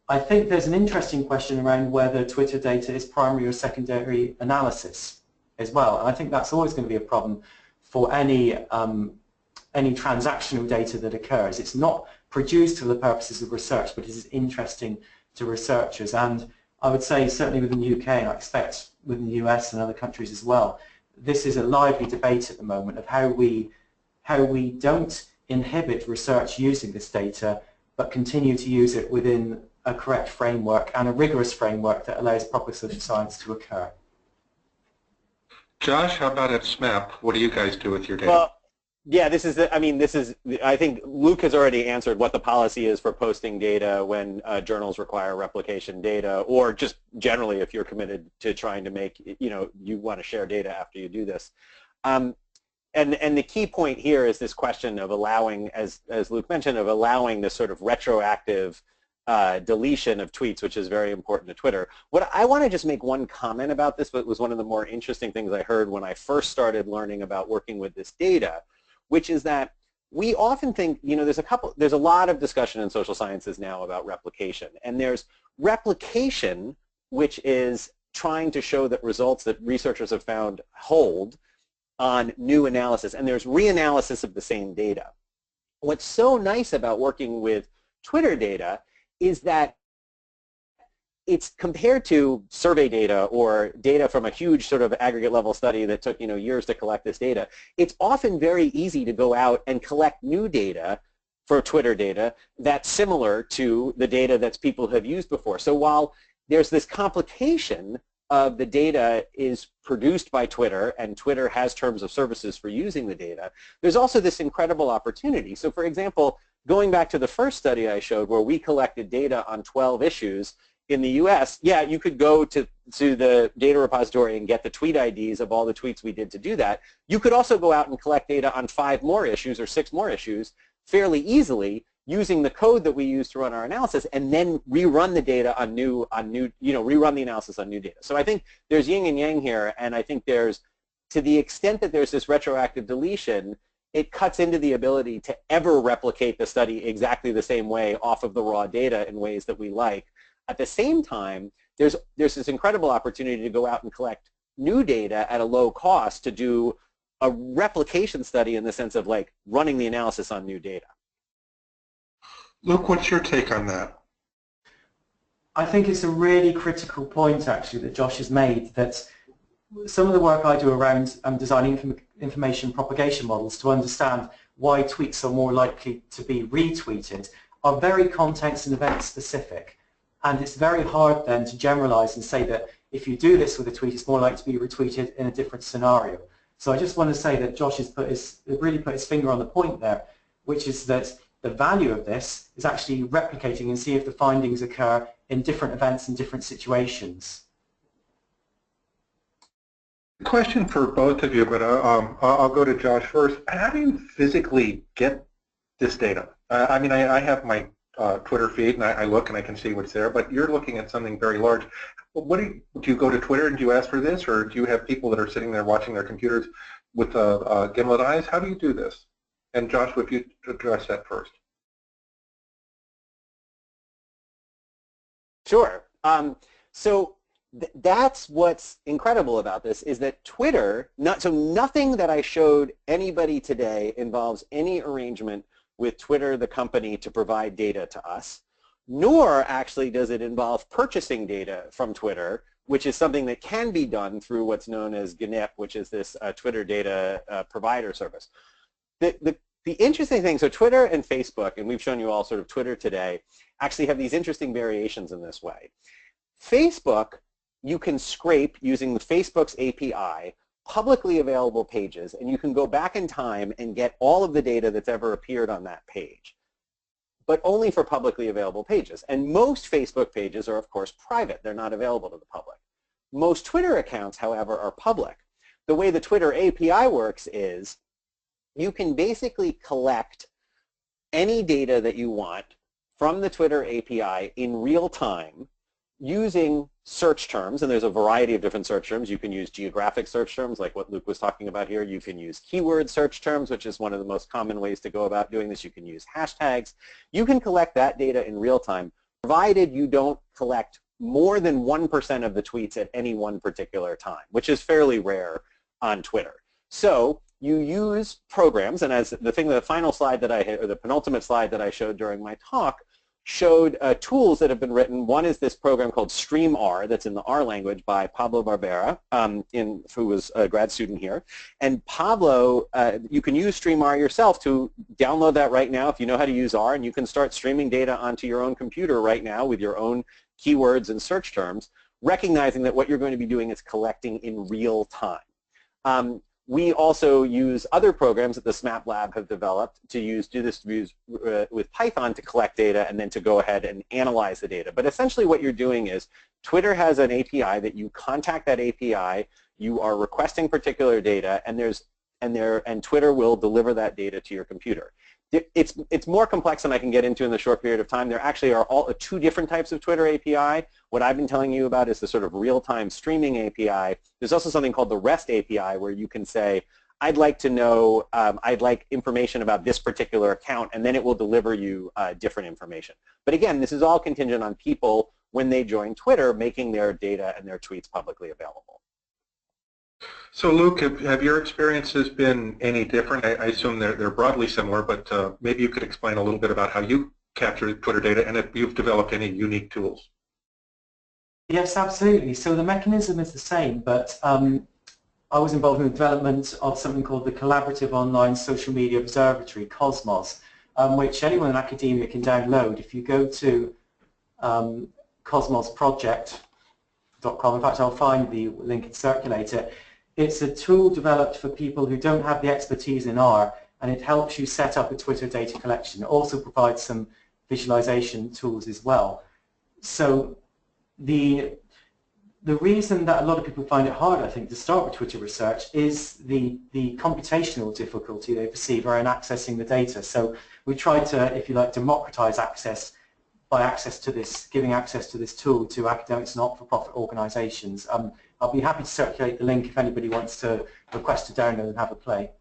I think there's an interesting question around whether Twitter data is primary or secondary analysis as well, and I think that's always going to be a problem for any transactional data that occurs. It's not produced for the purposes of research, but it is interesting to researchers. And I would say certainly within the UK, and I expect within the US and other countries as well, this is a lively debate at the moment of how we don't inhibit research using this data, but continue to use it within a correct framework and a rigorous framework that allows proper social science to occur. Josh, how about at SMAP? What do you guys do with your data? Well, yeah, I think Luke has already answered what the policy is for posting data when journals require replication data, or just generally if you're committed to trying to make, you want to share data after you do this. And the key point here is this question of allowing, as Luke mentioned, of allowing this sort of retroactive deletion of tweets, which is very important to Twitter. What I want to just make one comment about this, but was one of the more interesting things I heard when I first started learning about working with this data, which is that we often think, there's a lot of discussion in social sciences now about replication, and there's replication, which is trying to show that results that researchers have found hold on new analysis, and there's reanalysis of the same data. What's so nice about working with Twitter data is that it's compared to survey data or data from a huge sort of aggregate level study that took years to collect this data. It's often very easy to go out and collect new data for Twitter data that's similar to the data that people have used before. So while there's this complication of the data is produced by Twitter, and Twitter has terms of services for using the data, there's also this incredible opportunity. So for example, going back to the first study I showed where we collected data on 12 issues in the US, yeah, you could go to the data repository and get the tweet IDs of all the tweets we did to do that. You could also go out and collect data on 5 more issues or 6 more issues fairly easily using the code that we use to run our analysis, and then rerun the data on rerun the analysis on new data. So I think there's yin and yang here, and I think there's, to the extent that there's this retroactive deletion, it cuts into the ability to ever replicate the study exactly the same way off of the raw data in ways that we like. At the same time, there's this incredible opportunity to go out and collect new data at a low cost to do a replication study in the sense of like running the analysis on new data. Luke, what's your take on that? I think it's a really critical point actually that Josh has made, that some of the work I do around designing information propagation models to understand why tweets are more likely to be retweeted are very context and event specific. And it's very hard then to generalize and say that if you do this with a tweet, it's more likely to be retweeted in a different scenario. So I just want to say that Josh has really put his finger on the point there, which is that the value of this is actually replicating and see if the findings occur in different events and different situations. Question for both of you, but I'll go to Josh first. How do you physically get this data? I mean, I have my Twitter feed, and I look and I can see what's there, but you're looking at something very large. What do you go to Twitter and do you ask for this, or do you have people that are sitting there watching their computers with gimlet eyes? How do you do this? And Josh, if you address that first. Sure. So that's what's incredible about this, is that Twitter, nothing that I showed anybody today involves any arrangement with Twitter, the company, to provide data to us, nor actually does it involve purchasing data from Twitter, which is something that can be done through what's known as GNIP, which is this Twitter data provider service. The interesting thing, so Twitter and Facebook, and we've shown you all sort of Twitter today, actually have these interesting variations in this way. Facebook, you can scrape using the Facebook's API publicly available pages, and you can go back in time and get all of the data that's ever appeared on that page, but only for publicly available pages. And most Facebook pages are, of course, private. They're not available to the public. Most Twitter accounts, however, are public. The way the Twitter API works is you can basically collect any data that you want from the Twitter API in real time using search terms, and there's a variety of different search terms. You can use geographic search terms like what Luke was talking about here. You can use keyword search terms, which is one of the most common ways to go about doing this. You can use hashtags. You can collect that data in real time, provided you don't collect more than 1% of the tweets at any one particular time, which is fairly rare on Twitter. So you use programs, and as the final slide that I had, or the penultimate slide that I showed during my talk, showed tools that have been written. One is this program called StreamR that's in the R language by Pablo Barbera, who was a grad student here. And Pablo, you can use StreamR yourself to download that right now if you know how to use R, and you can start streaming data onto your own computer right now with your own keywords and search terms, recognizing that what you're going to be doing is collecting in real time. We also use other programs that the SMAP lab have developed to do this with Python to collect data and then to go ahead and analyze the data. But essentially what you're doing is Twitter has an API that you contact that API, you are requesting particular data, and there's and Twitter will deliver that data to your computer. It's more complex than I can get into in the short period of time. There actually are two different types of Twitter API. What I've been telling you about is the sort of real-time streaming API. There's also something called the REST API where you can say, I'd like to know, I'd like information about this particular account, and then it will deliver you different information. But again, this is all contingent on people, when they join Twitter, making their data and their tweets publicly available. So Luke, have your experiences been any different? I assume they're broadly similar, but maybe you could explain a little bit about how you capture Twitter data and if you've developed any unique tools. Yes, absolutely. So the mechanism is the same, but I was involved in the development of something called the Collaborative Online Social Media Observatory, COSMOS, which anyone in academia can download. If you go to cosmosproject.com, in fact I'll find the link and circulate it. It's a tool developed for people who don't have the expertise in R, and it helps you set up a Twitter data collection. It also provides some visualization tools as well. So the reason that a lot of people find it hard, I think, to start with Twitter research is the computational difficulty they perceive around accessing the data. So we try to, if you like, democratize access by giving access to this tool to academics and not-for-profit organizations. I'll be happy to circulate the link if anybody wants to request a download and have a play.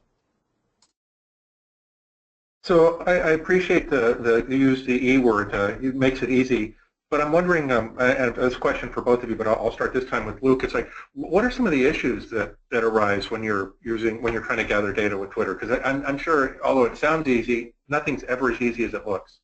So I appreciate you use the E word. It makes it easy. But I'm wondering, and it's a question for both of you, but I'll start this time with Luke. It's like, what are some of the issues that arise when you're trying to gather data with Twitter? Because I'm sure, although it sounds easy, nothing's ever as easy as it looks.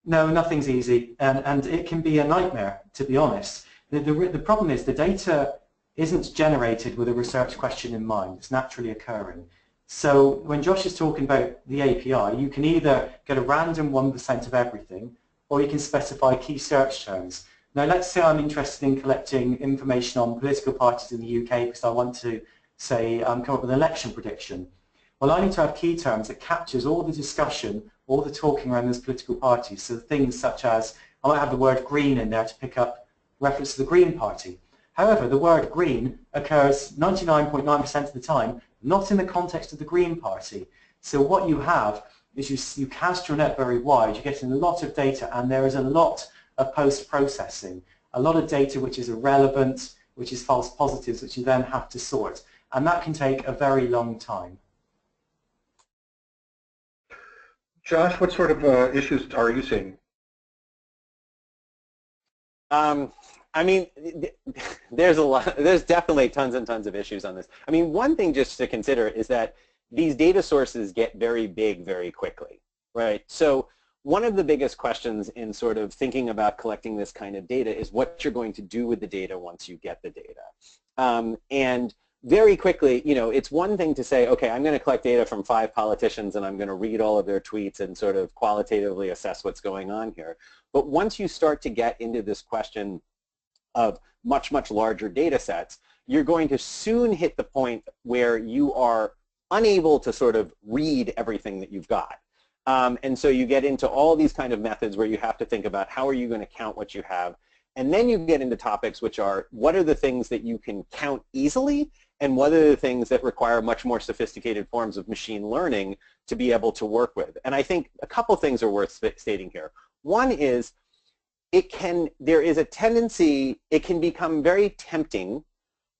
No, nothing's easy, and it can be a nightmare, to be honest. The problem is the data isn't generated with a research question in mind. It's naturally occurring. So when Josh is talking about the API, you can either get a random 1% of everything, or you can specify key search terms. Now let's say I'm interested in collecting information on political parties in the UK because I want to, say, come up with an election prediction. Well, I need to have key terms that captures all the discussion, all the talking around those political parties. So things such as, I might have the word green in there to pick up reference to the Green Party. However, the word green occurs 99.9% of the time not in the context of the Green Party. So what you have is you cast your net very wide, you're getting a lot of data, and there is a lot of post-processing, a lot of data which is irrelevant, which is false positives, which you then have to sort. And that can take a very long time. Josh, what sort of issues are you seeing? I mean, there's definitely tons and tons of issues on this. I mean, one thing just to consider is that these data sources get very big very quickly, right? So one of the biggest questions in sort of thinking about collecting this kind of data is what you're going to do with the data once you get the data. And very quickly, you know, it's one thing to say, okay, I'm going to collect data from 5 politicians and I'm going to read all of their tweets and sort of qualitatively assess what's going on here. But once you start to get into this question of much, much larger data sets, you're going to soon hit the point where you are unable to sort of read everything that you've got. And so you get into all these kind of methods where you have to think about how are you going to count what you have. And then you get into topics which are what are the things that you can count easily and what are the things that require much more sophisticated forms of machine learning to be able to work with. And I think a couple things are worth stating here. One is there is a tendency, it can become very tempting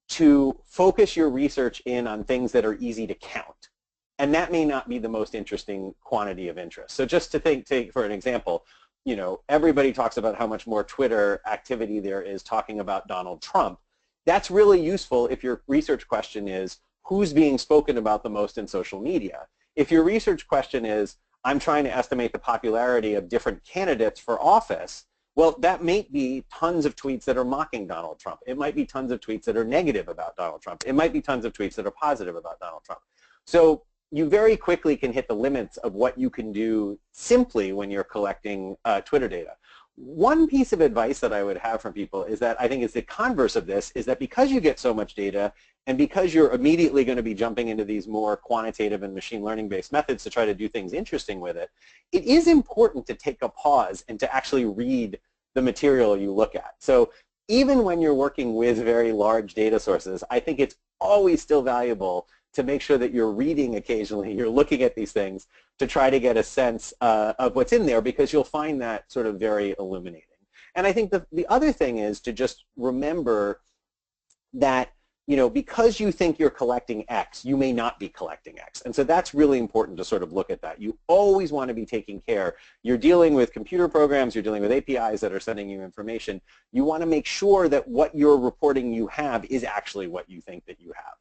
to focus your research in on things that are easy to count. And that may not be the most interesting quantity of interest. So just to take for an example, you know, everybody talks about how much more Twitter activity there is talking about Donald Trump. That's really useful if your research question is who's being spoken about the most in social media. If your research question is I'm trying to estimate the popularity of different candidates for office, well, that may be tons of tweets that are mocking Donald Trump. It might be tons of tweets that are negative about Donald Trump. It might be tons of tweets that are positive about Donald Trump. So you very quickly can hit the limits of what you can do simply when you're collecting Twitter data. One piece of advice that I would have from people is that I think is the converse of this, is that because you get so much data and because you're immediately going to be jumping into these more quantitative and machine learning based methods to try to do things interesting with it, it is important to take a pause and to actually read the material you look at. So even when you're working with very large data sources, I think it's always still valuable to make sure that you're reading occasionally, you're looking at these things to try to get a sense of what's in there, because you'll find that sort of very illuminating. And I think the other thing is to just remember that, you know, because you think you're collecting X, you may not be collecting X. And so that's really important to sort of look at that. You always want to be taking care. You're dealing with computer programs, you're dealing with APIs that are sending you information. You want to make sure that what you're reporting you have is actually what you think that you have.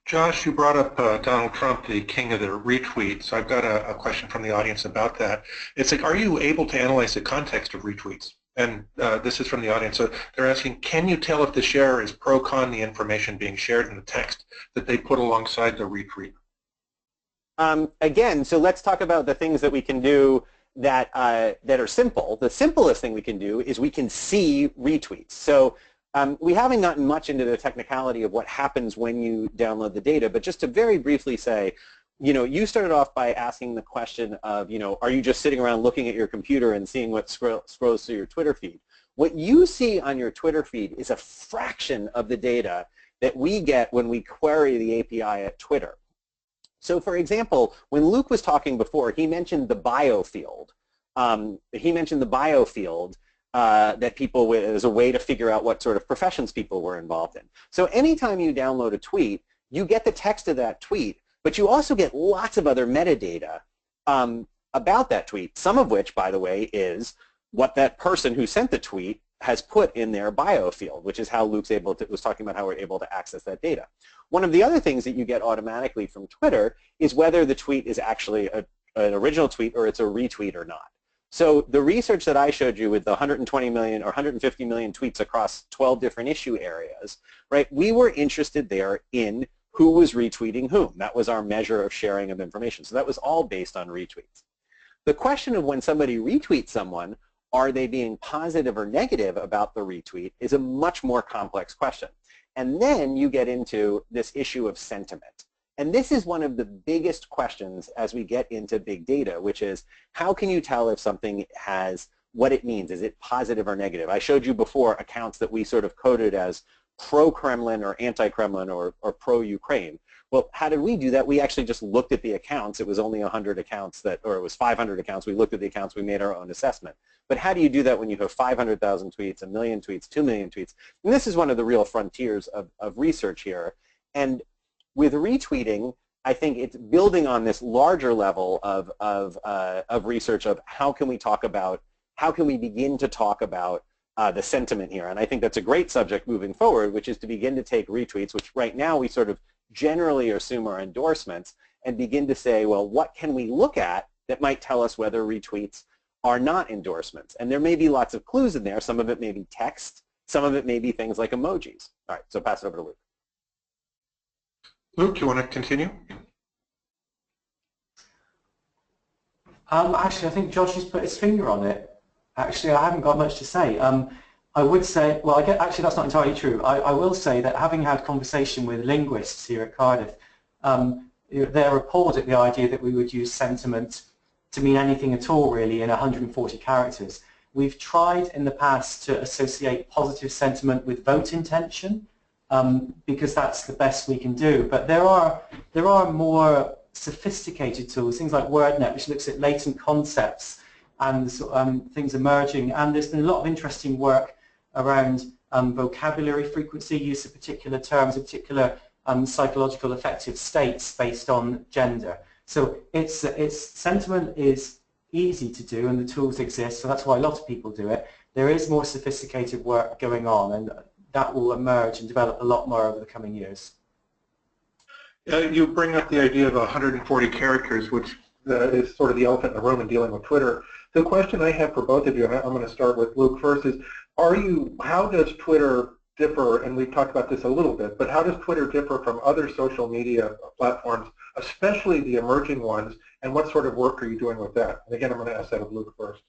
Josh, you brought up Donald Trump, the king of the retweets. I've got a question from the audience about that. It's like, are you able to analyze the context of retweets? And this is from the audience. So they're asking, can you tell if the sharer is pro-con the information being shared in the text that they put alongside the retweet? Again, so let's talk about the things that we can do that, that are simple. The simplest thing we can do is we can see retweets. So we haven't gotten much into the technicality of what happens when you download the data, but just to very briefly say, you know, you started off by asking the question of, you know, are you just sitting around looking at your computer and seeing what scrolls through your Twitter feed? What you see on your Twitter feed is a fraction of the data that we get when we query the API at Twitter. So for example, when Luke was talking before, he mentioned the bio field. That people, as a way to figure out what sort of professions people were involved in. So anytime you download a tweet, you get the text of that tweet, but you also get lots of other metadata about that tweet, some of which, by the way, is what that person who sent the tweet has put in their bio field, which is how Luke's was talking about how we're able to access that data. One of the other things that you get automatically from Twitter is whether the tweet is actually an original tweet or it's a retweet or not. So the research that I showed you with the 120 million or 150 million tweets across 12 different issue areas, right, we were interested there in who was retweeting whom. That was our measure of sharing of information. So that was all based on retweets. The question of when somebody retweets someone, are they being positive or negative about the retweet, is a much more complex question. And then you get into this issue of sentiment. And this is one of the biggest questions as we get into big data, which is how can you tell if something has what it means? Is it positive or negative? I showed you before accounts that we sort of coded as pro-Kremlin or anti-Kremlin or pro-Ukraine. Well, how did we do that? We actually just looked at the accounts. It was only 100 accounts or it was 500 accounts. We looked at the accounts. We made our own assessment. But how do you do that when you have 500,000 tweets, 1 million tweets, 2 million tweets? And this is one of the real frontiers of research here. And with retweeting, I think it's building on this larger level of research of how can we begin to talk about the sentiment here. And I think that's a great subject moving forward, which is to begin to take retweets, which right now we sort of generally assume are endorsements, and begin to say, well, what can we look at that might tell us whether retweets are not endorsements? And there may be lots of clues in there. Some of it may be text. Some of it may be things like emojis. All right, so pass it over to Luke. Luke, you want to continue? Actually, I think Josh has put his finger on it. Actually, I haven't got much to say. I would say, well, actually that's not entirely true. I will say that having had conversation with linguists here at Cardiff, they're appalled at the idea that we would use sentiment to mean anything at all, really, in 140 characters. We've tried in the past to associate positive sentiment with vote intention, because that's the best we can do. But there are more sophisticated tools, things like WordNet, which looks at latent concepts and things emerging. And there's been a lot of interesting work around vocabulary frequency, use of particular terms, particular psychological affective states based on gender. So sentiment is easy to do, and the tools exist, so that's why a lot of people do it. There is more sophisticated work going on, and that will emerge and develop a lot more over the coming years. You bring up the idea of 140 characters, which is sort of the elephant in the room in dealing with Twitter. The question I have for both of you, and I'm going to start with Luke first, is how does Twitter differ, and we've talked about this a little bit, but how does Twitter differ from other social media platforms, especially the emerging ones, and what sort of work are you doing with that? And again, I'm going to ask that of Luke first.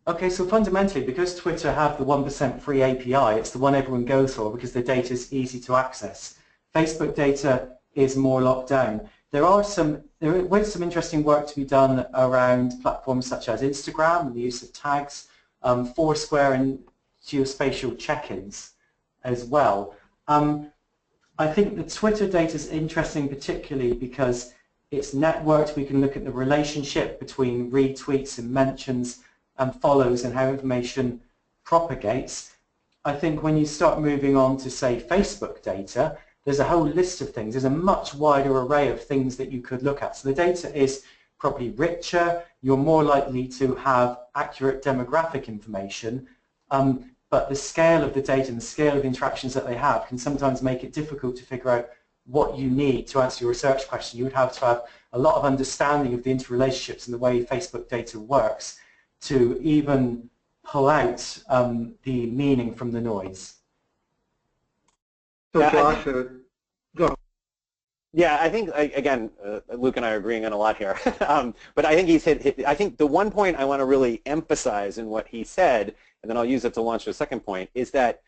Okay, so fundamentally, because Twitter have the 1% free API, it's the one everyone goes for because the data is easy to access. Facebook data is more locked down. There is some interesting work to be done around platforms such as Instagram and the use of tags, Foursquare and geospatial check-ins as well. I think the Twitter data is interesting particularly because it's networked. We can look at the relationship between retweets and mentions and follows and how information propagates. I think when you start moving on to, say, Facebook data, there's a whole list of things. There's a much wider array of things that you could look at. So the data is probably richer. You're more likely to have accurate demographic information. But the scale of the data and the scale of interactions that they have can sometimes make it difficult to figure out what you need to answer your research question. You would have to have a lot of understanding of the interrelationships and the way Facebook data works to even pull out the meaning from the noise. So Yeah, Josh, go. Yeah, I think, again, Luke and I are agreeing on a lot here. But I think he's I think the one point I want to really emphasize in what he said, and then I'll use it to launch the second point, is that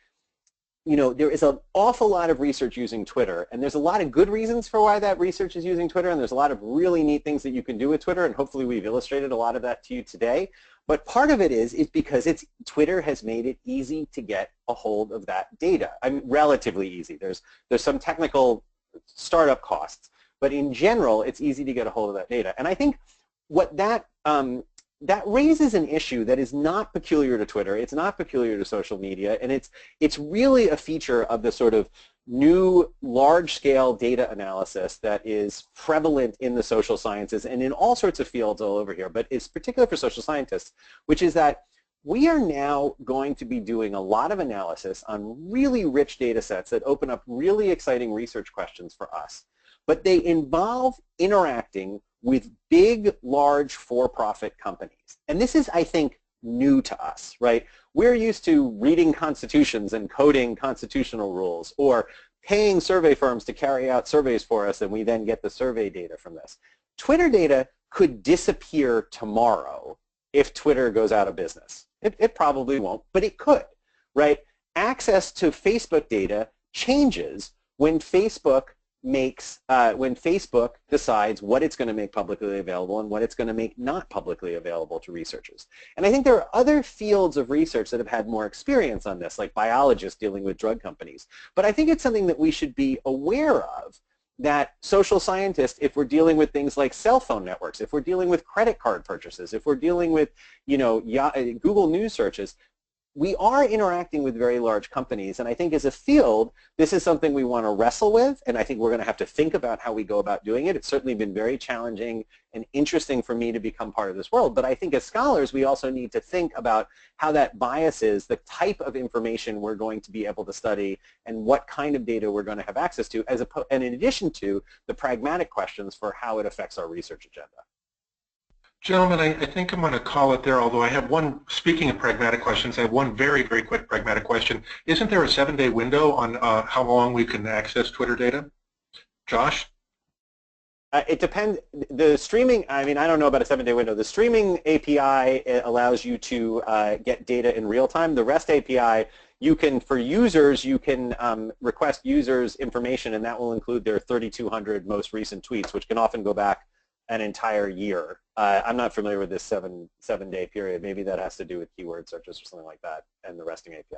there is an awful lot of research using Twitter, and there's a lot of good reasons for why that research is using Twitter, and there's a lot of really neat things that you can do with Twitter, and hopefully we've illustrated a lot of that to you today. But part of it is because Twitter has made it easy to get a hold of that data. I mean, relatively easy. There's some technical startup costs, but in general, it's easy to get a hold of that data. And I think what that raises an issue that is not peculiar to Twitter. It's not peculiar to social media, and it's really a feature of the sort of new large-scale data analysis that is prevalent in the social sciences and in all sorts of fields all over here, but it's particular for social scientists, which is that we are now going to be doing a lot of analysis on really rich data sets that open up really exciting research questions for us. But they involve interacting with big, large, for-profit companies. And this is, I think, new to us, right? We're used to reading constitutions and coding constitutional rules, or paying survey firms to carry out surveys for us, and we then get the survey data from this. Twitter data could disappear tomorrow if Twitter goes out of business. It probably won't, but it could, right? Access to Facebook data changes when Facebook decides what it's going to make publicly available and what it's going to make not publicly available to researchers. And I think there are other fields of research that have had more experience on this, like biologists dealing with drug companies. But I think it's something that we should be aware of, that social scientists, if we're dealing with things like cell phone networks, if we're dealing with credit card purchases, if we're dealing with Google News searches, we are interacting with very large companies, and I think as a field, this is something we want to wrestle with, and I think we're going to have to think about how we go about doing it. It's certainly been very challenging and interesting for me to become part of this world, but I think as scholars, we also need to think about how that biases the type of information we're going to be able to study and what kind of data we're going to have access to, and in addition to the pragmatic questions for how it affects our research agenda. Gentlemen, I think I'm going to call it there, although I have one, speaking of pragmatic questions, I have one very, very quick pragmatic question. Isn't there a 7-day window on how long we can access Twitter data? Josh? It depends. The streaming, I mean, I don't know about a 7-day window. The streaming API allows you to get data in real time. The REST API, you can, for users, you can request users information, and that will include their 3,200 most recent tweets, which can often go back an entire year. I'm not familiar with this seven-day period. Maybe that has to do with keyword searches or something like that and the resting API.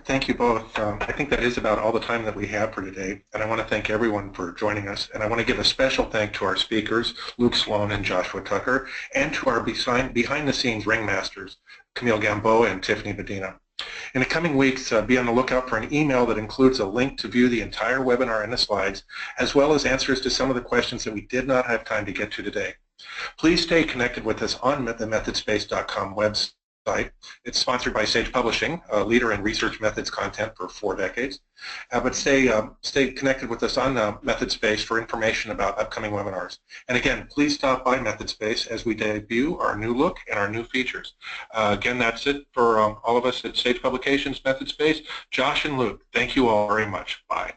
Thank you both. I think that is about all the time that we have for today, and I want to thank everyone for joining us, and I want to give a special thank to our speakers, Luke Sloan and Joshua Tucker, and to our behind-the-scenes ringmasters, Camille Gambeau and Tiffany Medina. In the coming weeks, be on the lookout for an email that includes a link to view the entire webinar and the slides, as well as answers to some of the questions that we did not have time to get to today. Please stay connected with us on the methodspace.com website. It's sponsored by Sage Publishing, a leader in research methods content for 4 decades. But stay connected with us on MethodSpace for information about upcoming webinars. And again, please stop by MethodSpace as we debut our new look and our new features. Again, that's it for all of us at Sage Publications MethodSpace. Josh and Luke, thank you all very much. Bye.